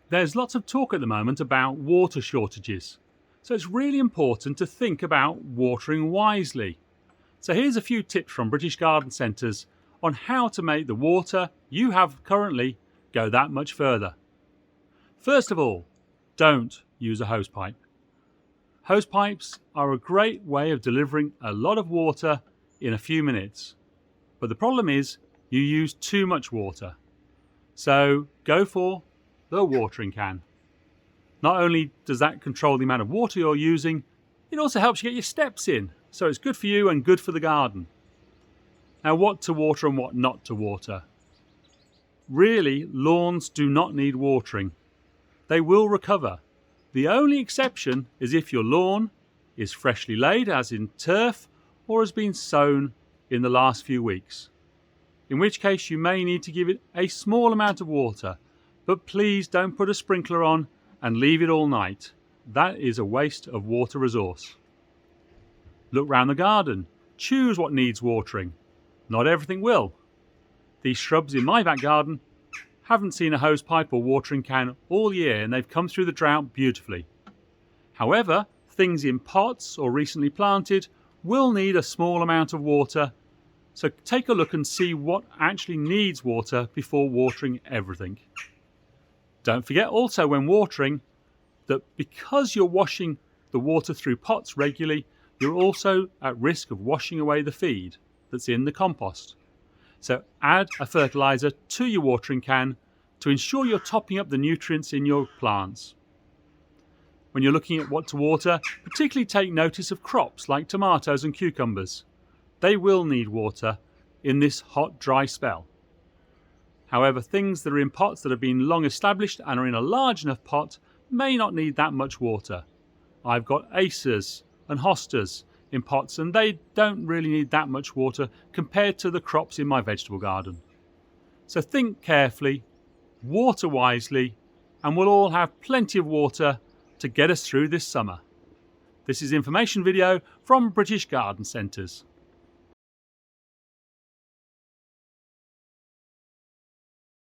There's lots of talk at the moment about water shortages, so it's really important to think about watering wisely. So here's a few tips from British Garden Centres on how to make the water you have currently go that much further. First of all, don't use a hosepipe. Hosepipes are a great way of delivering a lot of water in a few minutes, but the problem is you use too much water. So go for the watering can. Not only does that control the amount of water you're using, it also helps you get your steps in, so it's good for you and good for the garden. Now, what to water and what not to water? Really, lawns do not need watering. They will recover. The only exception is if your lawn is freshly laid, as in turf, or has been sown in the last few weeks, in which case you may need to give it a small amount of water, but please don't put a sprinkler on and leave it all night. That is a waste of water resource. Look round the garden. Choose what needs watering. Not everything will. These shrubs in my back garden haven't seen a hosepipe or watering can all year, and they've come through the drought beautifully. However, things in pots or recently planted will need a small amount of water, so take a look and see what actually needs water before watering everything. Don't forget also when watering that because you're washing the water through pots regularly, you're also at risk of washing away the feed that's in the compost. So add a fertilizer to your watering can to ensure you're topping up the nutrients in your plants. When you're looking at what to water, particularly take notice of crops like tomatoes and cucumbers. They will need water in this hot, dry spell. However, things that are in pots that have been long established and are in a large enough pot may not need that much water. I've got acers and hostas in pots, and they don't really need that much water compared to the crops in my vegetable garden. So think carefully, water wisely, and we'll all have plenty of water to get us through this summer. This is information video from British Garden Centres.